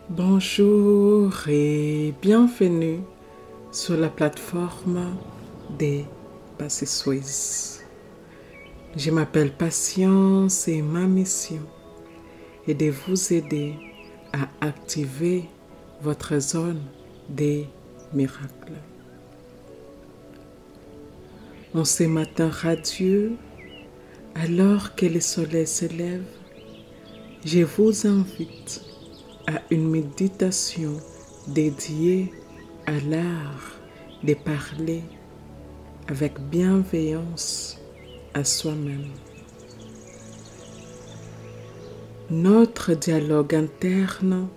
Bonjour et bienvenue sur la plateforme des Passy-Suisse. Je m'appelle Patience et ma mission est de vous aider à activer votre zone des miracles. En ce matin radieux, alors que le soleil se lève, je vous invite à une méditation dédiée à l'art de parler avec bienveillance à soi-même. Notre dialogue interne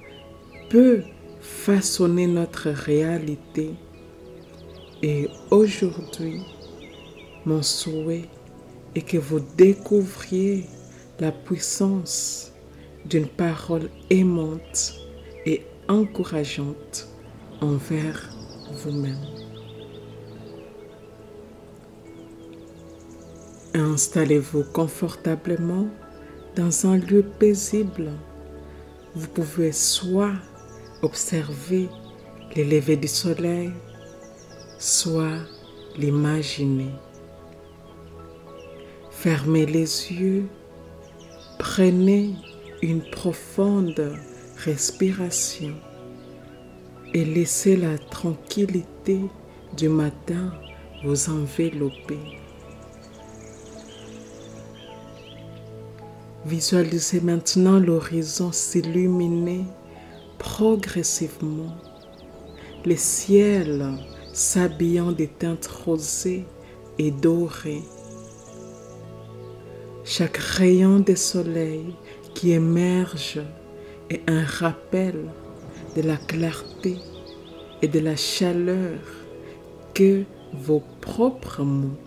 peut façonner notre réalité et aujourd'hui, mon souhait est que vous découvriez la puissance d'une parole aimante et encourageante envers vous-même. Installez-vous confortablement dans un lieu paisible. Vous pouvez soit observer les levées du soleil, soit l'imaginer. Fermez les yeux, prenez une profonde respiration et laissez la tranquillité du matin vous envelopper. Visualisez maintenant l'horizon s'illuminer progressivement, le ciel s'habillant de teintes rosées et dorées. Chaque rayon de soleil qui émerge est un rappel de la clarté et de la chaleur que vos propres mots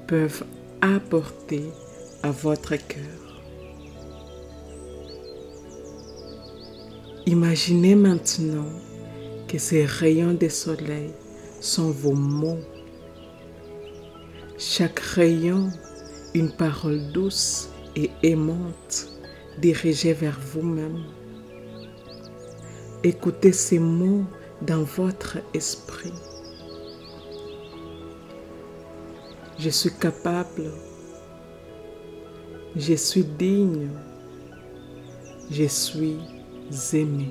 peuvent apporter à votre cœur. Imaginez maintenant que ces rayons de soleil sont vos mots. Chaque rayon, une parole douce et aimante dirigée vers vous-même. Écoutez ces mots dans votre esprit. Je suis capable. Je suis digne. Je suis aimé.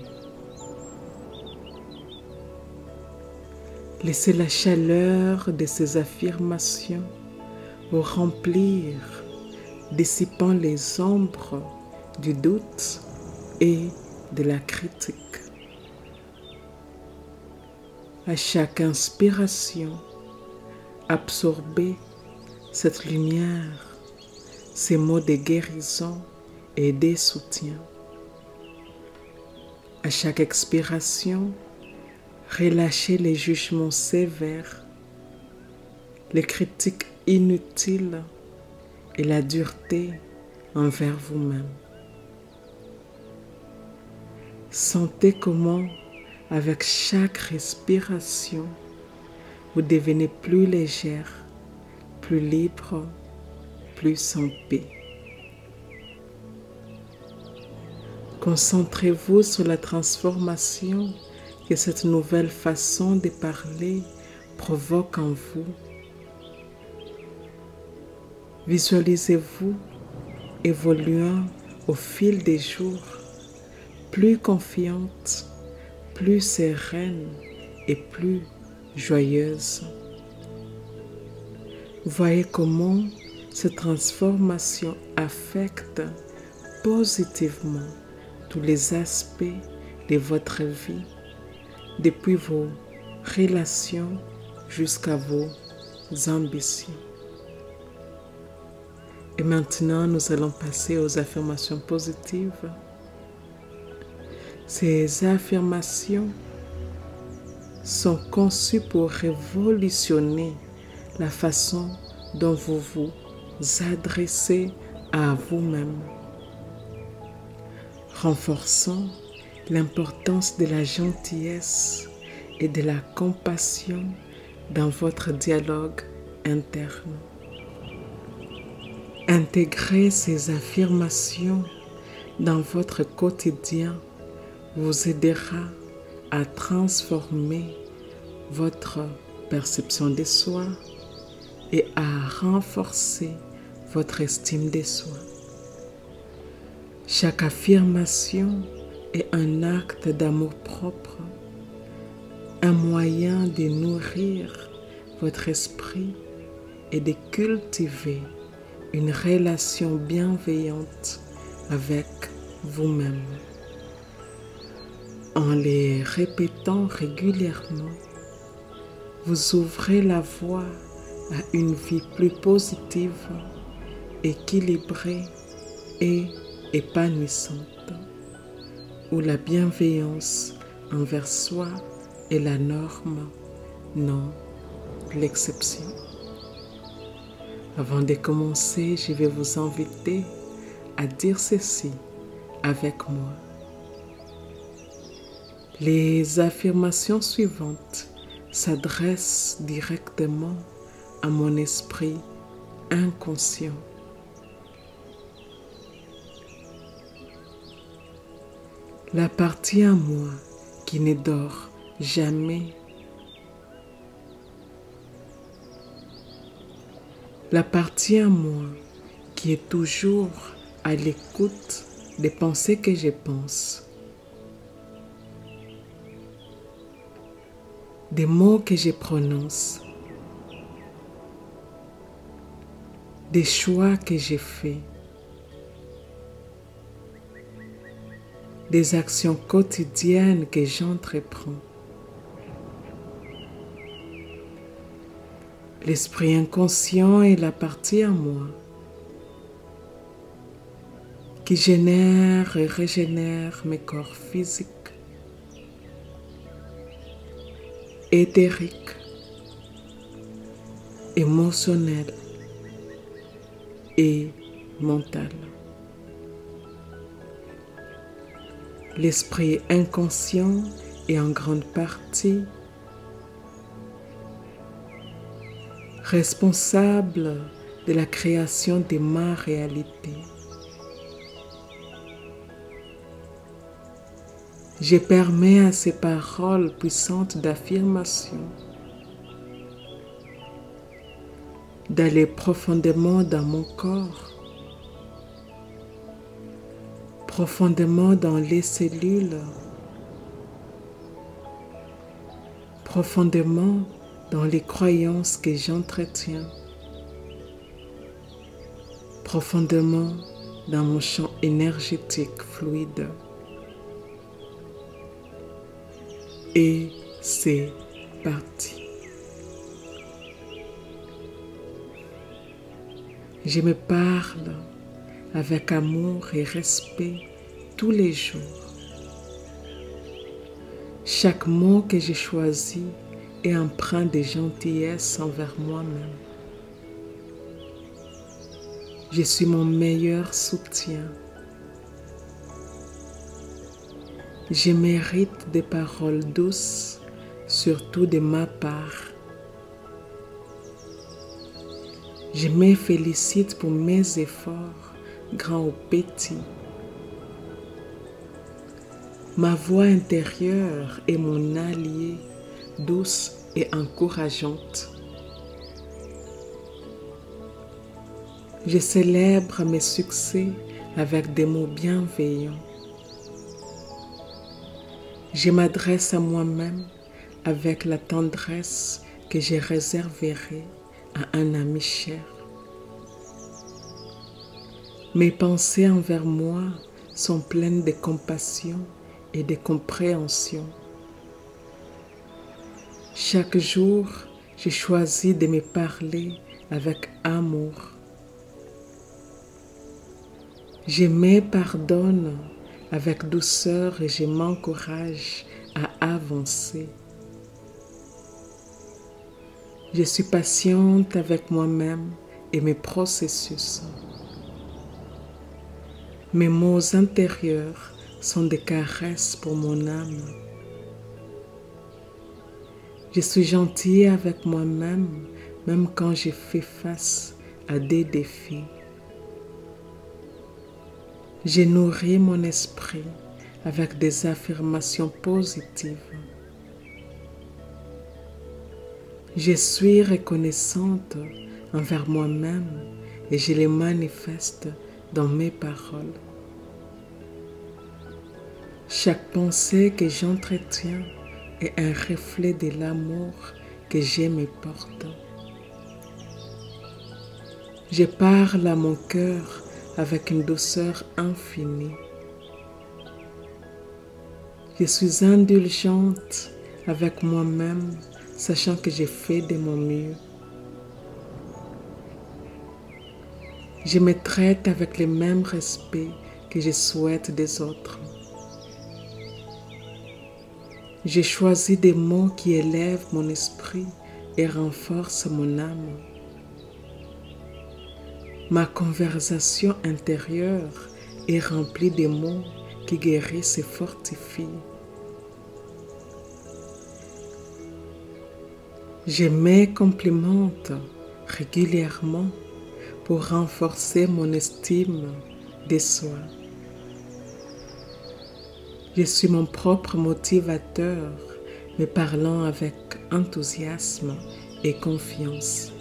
Laissez la chaleur de ces affirmations vous remplir, dissipant les ombres du doute et de la critique. À chaque inspiration, absorbez cette lumière, ces mots de guérison et de soutien. À chaque expiration, relâchez les jugements sévères, les critiques inutiles et la dureté envers vous-même. Sentez comment, avec chaque respiration, vous devenez plus légère, plus libre, plus en paix. Concentrez-vous sur la transformation que cette nouvelle façon de parler provoque en vous. Visualisez-vous évoluant au fil des jours, plus confiante, plus sereine et plus joyeuse. Voyez comment cette transformation affecte positivement tous les aspects de votre vie, depuis vos relations jusqu'à vos ambitions. Et maintenant, nous allons passer aux affirmations positives. Ces affirmations sont conçues pour révolutionner la façon dont vous vous adressez à vous-même, renforçant l'importance de la gentillesse et de la compassion dans votre dialogue interne. Intégrez ces affirmations dans votre quotidien vous aidera à transformer votre perception de soi et à renforcer votre estime de soi. Chaque affirmation est un acte d'amour-propre, un moyen de nourrir votre esprit et de cultiver une relation bienveillante avec vous-même. En les répétant régulièrement, vous ouvrez la voie à une vie plus positive, équilibrée et épanouissante, où la bienveillance envers soi est la norme, non l'exception. Avant de commencer, je vais vous inviter à dire ceci avec moi. Les affirmations suivantes s'adressent directement à mon esprit inconscient. La partie en moi qui ne dort jamais. La partie en moi qui est toujours à l'écoute des pensées que je pense, des mots que je prononce, des choix que j'ai faits, des actions quotidiennes que j'entreprends. L'esprit inconscient est la partie en moi qui génère et régénère mes corps physiques, éthériques, émotionnels et mentaux. L'esprit inconscient est en grande partie responsable de la création de ma réalité. Je permets à ces paroles puissantes d'affirmation d'aller profondément dans mon corps, profondément dans les cellules, profondément dans les croyances que j'entretiens, profondément dans mon champ énergétique fluide. Et c'est parti. Je me parle avec amour et respect tous les jours. Chaque mot que j'ai choisi est empreint de gentillesse envers moi-même. Je suis mon meilleur soutien. Je mérite des paroles douces, surtout de ma part. Je me félicite pour mes efforts, grands ou petits. Ma voix intérieure est mon allié, douce et encourageante. Je célèbre mes succès avec des mots bienveillants. Je m'adresse à moi-même avec la tendresse que je réserverai à un ami cher. Mes pensées envers moi sont pleines de compassion et de compréhension. Chaque jour, je choisis de me parler avec amour. Je me pardonne avec douceur et je m'encourage à avancer. Je suis patiente avec moi-même et mes processus. Mes mots intérieurs sont des caresses pour mon âme. Je suis gentille avec moi-même, même quand je fais face à des défis. Je nourris mon esprit avec des affirmations positives. Je suis reconnaissante envers moi-même et je les manifeste dans mes paroles. Chaque pensée que j'entretiens est un reflet de l'amour que je me porte. Je parle à mon cœur avec une douceur infinie. Je suis indulgente avec moi-même, sachant que j'ai fait de mon mieux. Je me traite avec le même respect que je souhaite des autres. J'ai choisi des mots qui élèvent mon esprit et renforcent mon âme. Ma conversation intérieure est remplie de mots qui guérissent et fortifient. Je me complimente régulièrement pour renforcer mon estime de soi. Je suis mon propre motivateur, me parlant avec enthousiasme et confiance.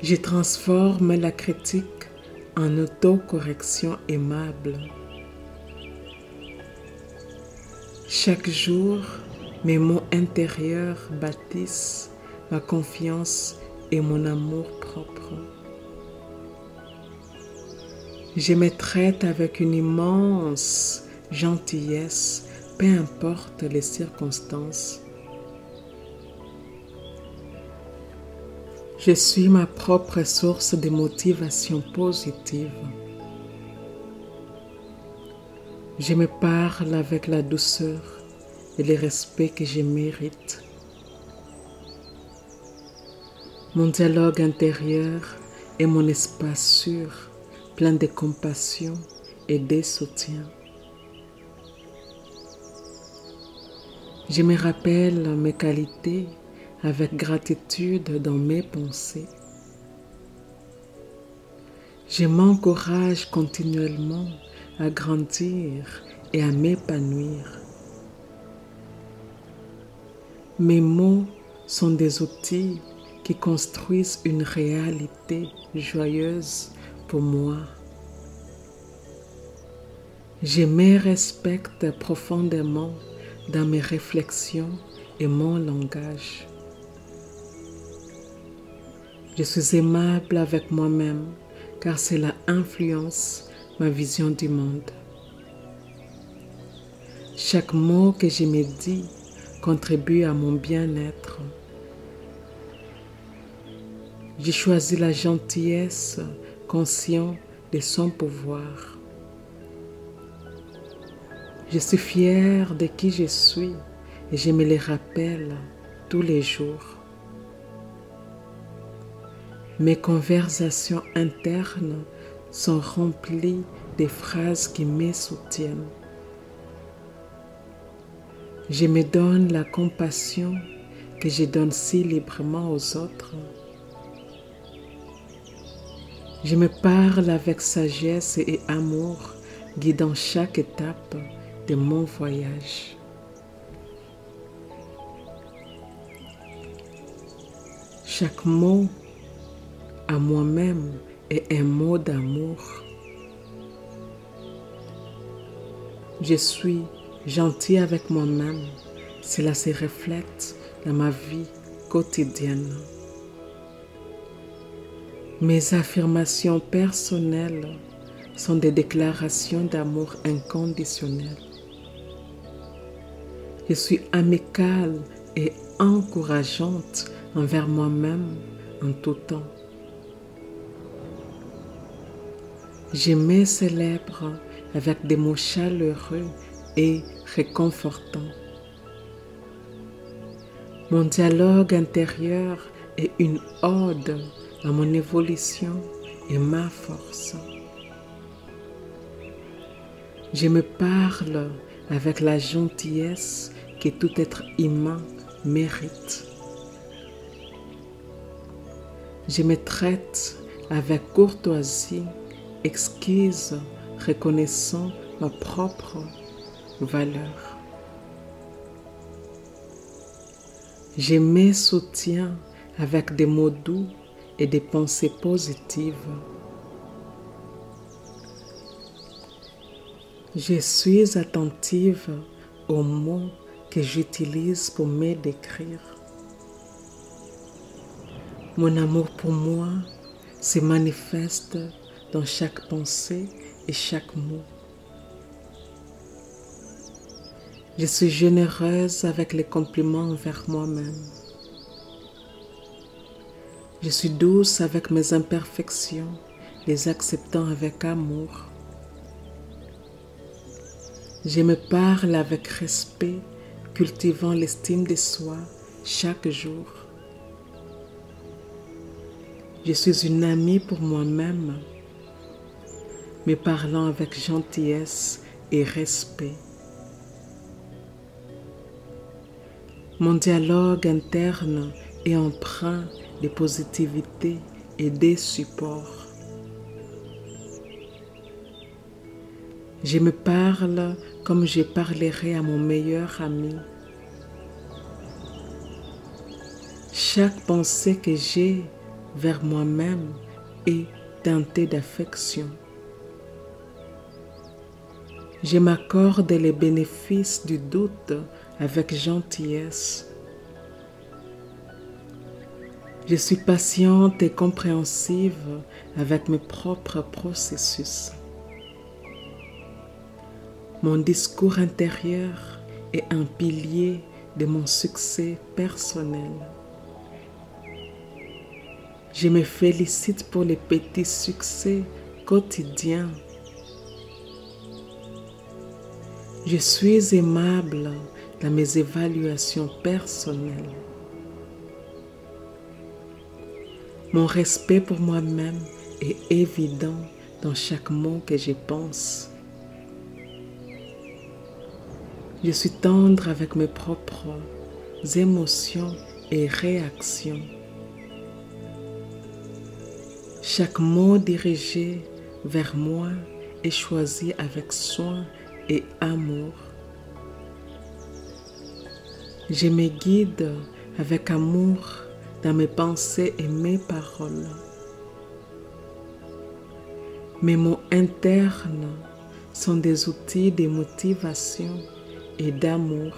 Je transforme la critique en autocorrection aimable. Chaque jour, mes mots intérieurs bâtissent ma confiance et mon amour propre. Je me traite avec une immense gentillesse, peu importe les circonstances. Je suis ma propre source de motivation positive. Je me parle avec la douceur et le respect que je mérite. Mon dialogue intérieur est mon espace sûr, plein de compassion et de soutien. Je me rappelle mes qualités avec gratitude dans mes pensées. Je m'encourage continuellement à grandir et à m'épanouir. Mes mots sont des outils qui construisent une réalité joyeuse pour moi. Je me respecte profondément dans mes réflexions et mon langage. Je suis aimable avec moi-même car cela influence ma vision du monde. Chaque mot que je me dis contribue à mon bien-être. J'ai choisi la gentillesse, conscient de son pouvoir. Je suis fière de qui je suis et je me le rappelle tous les jours. Mes conversations internes sont remplies de phrases qui me soutiennent. Je me donne la compassion que je donne si librement aux autres. Je me parle avec sagesse et amour, guidant chaque étape de mon voyage. Chaque mot à moi-même est un mot d'amour. Je suis gentil avec moi-même, cela se reflète dans ma vie quotidienne. Mes affirmations personnelles sont des déclarations d'amour inconditionnel. Je suis amicale et encourageante envers moi-même en tout temps. Je me célèbre avec des mots chaleureux et réconfortants. Mon dialogue intérieur est une ode à mon évolution et ma force. Je me parle avec la gentillesse que tout être humain mérite. Je me traite avec courtoisie, exquise, reconnaissant ma propre valeur. Je me soutiens avec des mots doux et des pensées positives. Je suis attentive aux mots que j'utilise pour me décrire. Mon amour pour moi se manifeste dans chaque pensée et chaque mot. Je suis généreuse avec les compliments envers moi-même. Je suis douce avec mes imperfections, les acceptant avec amour. Je me parle avec respect, cultivant l'estime de soi chaque jour. Je suis une amie pour moi-même, me parlant avec gentillesse et respect. Mon dialogue interne est empreint de positivité et de support. Je me parle comme je parlerai à mon meilleur ami. Chaque pensée que j'ai vers moi-même est teintée d'affection. Je m'accorde les bénéfices du doute avec gentillesse. Je suis patiente et compréhensive avec mes propres processus. Mon discours intérieur est un pilier de mon succès personnel. Je me félicite pour les petits succès quotidiens. Je suis aimable dans mes évaluations personnelles. Mon respect pour moi-même est évident dans chaque mot que je pense. Je suis tendre avec mes propres émotions et réactions. Chaque mot dirigé vers moi est choisi avec soin et amour. Je me guide avec amour dans mes pensées et mes paroles. Mes mots internes sont des outils de motivation et d'amour.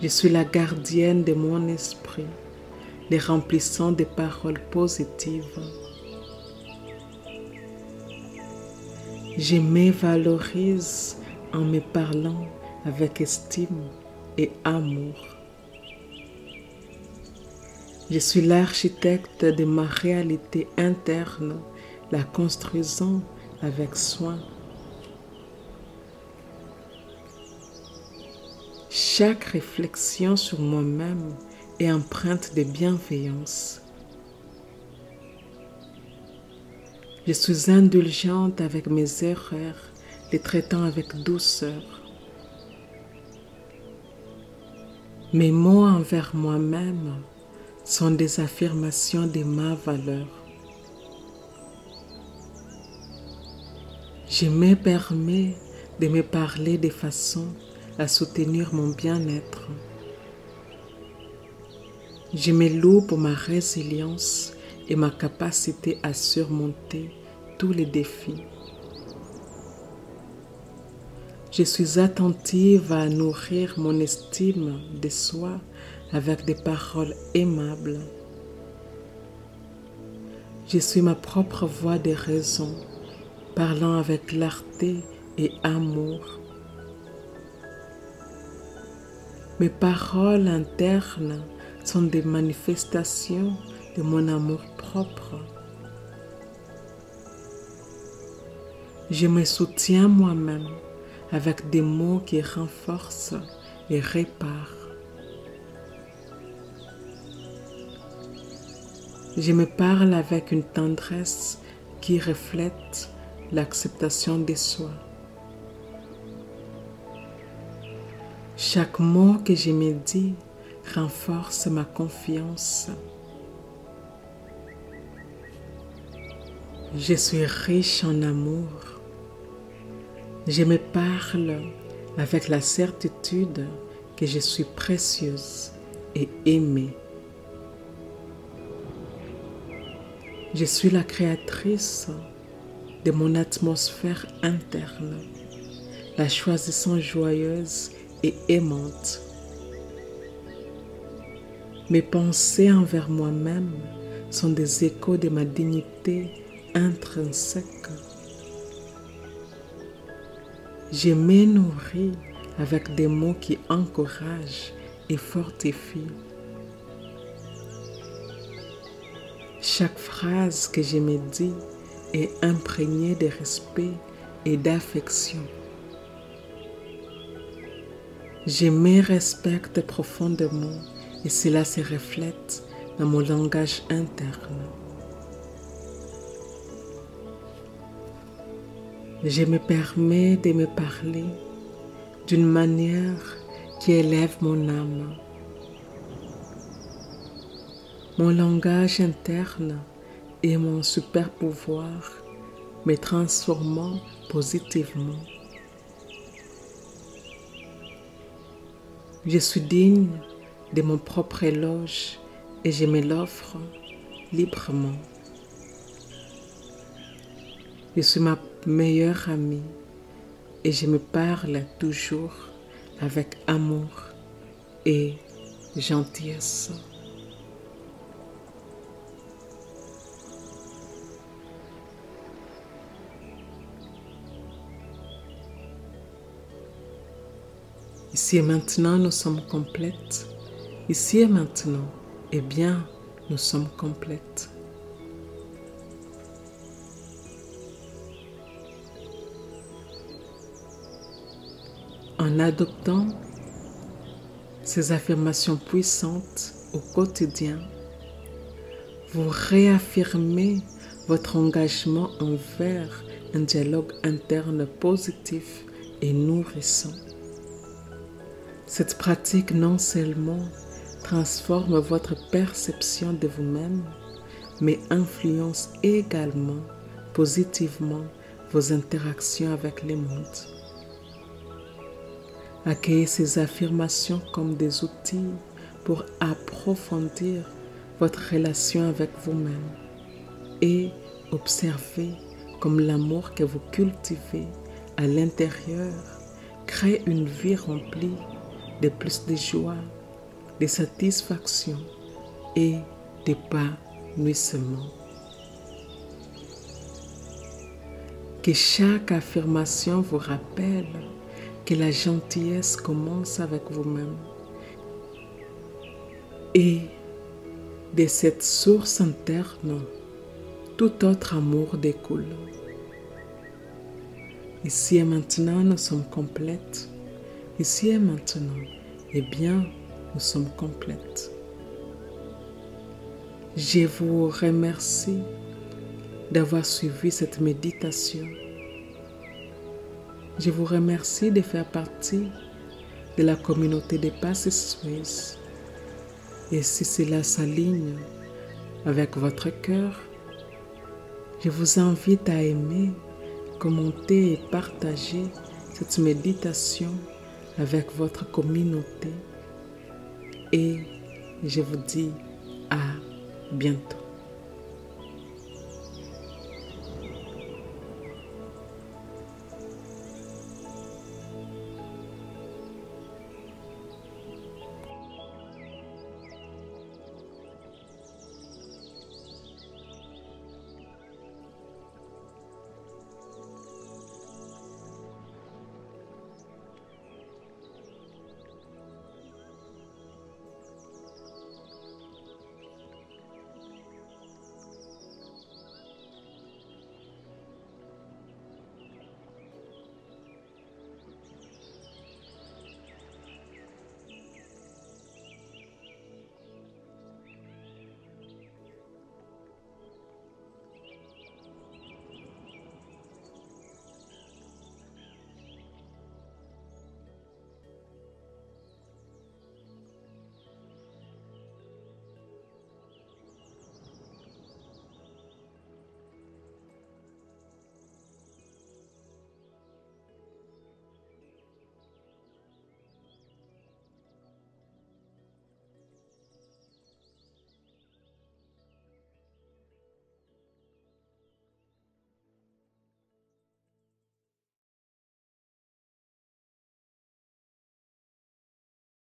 Je suis la gardienne de mon esprit, les remplissant de paroles positives. Je me valorise en me parlant avec estime et amour. Je suis l'architecte de ma réalité interne, la construisant avec soin. Chaque réflexion sur moi-même est empreinte de bienveillance. Je suis indulgente avec mes erreurs, les traitant avec douceur. Mes mots envers moi-même sont des affirmations de ma valeur. Je me permets de me parler de façon à soutenir mon bien-être. Je me loue pour ma résilience et ma capacité à surmonter tous les défis. Je suis attentive à nourrir mon estime de soi avec des paroles aimables. Je suis ma propre voix de raison, parlant avec clarté et amour. Mes paroles internes sont des manifestations de mon amour propre. Je me soutiens moi-même avec des mots qui renforcent et réparent. Je me parle avec une tendresse qui reflète l'acceptation de soi. Chaque mot que je me dis renforce ma confiance. Je suis riche en amour. Je me parle avec la certitude que je suis précieuse et aimée. Je suis la créatrice de mon atmosphère interne, la choisissant joyeuse et aimante. Mes pensées envers moi-même sont des échos de ma dignité intrinsèque. Je me nourris avec des mots qui encouragent et fortifient. Chaque phrase que je me dis est imprégnée de respect et d'affection. Je me respecte profondément et cela se reflète dans mon langage interne. Je me permets de me parler d'une manière qui élève mon âme. Mon langage interne est mon super pouvoir, me transformant positivement. Je suis digne de mon propre éloge et je me l'offre librement. Je suis ma meilleure amie et je me parle toujours avec amour et gentillesse. Ici et maintenant, nous sommes complètes. Ici et maintenant, eh bien, nous sommes complètes. En adoptant ces affirmations puissantes au quotidien, vous réaffirmez votre engagement envers un dialogue interne positif et nourrissant. Cette pratique non seulement transforme votre perception de vous-même, mais influence également positivement vos interactions avec le monde. Accueillez ces affirmations comme des outils pour approfondir votre relation avec vous-même et observez comme l'amour que vous cultivez à l'intérieur crée une vie remplie de plus de joie, de satisfaction et d'épanouissement. Que chaque affirmation vous rappelle que la gentillesse commence avec vous-même et de cette source interne, tout autre amour découle. Ici et maintenant, nous sommes complètes. Ici et maintenant, eh bien, nous sommes complètes. Je vous remercie d'avoir suivi cette méditation. Je vous remercie de faire partie de la communauté des Passé Suisse. Et si cela s'aligne avec votre cœur, je vous invite à aimer, commenter et partager cette méditation avec votre communauté. Et je vous dis à bientôt.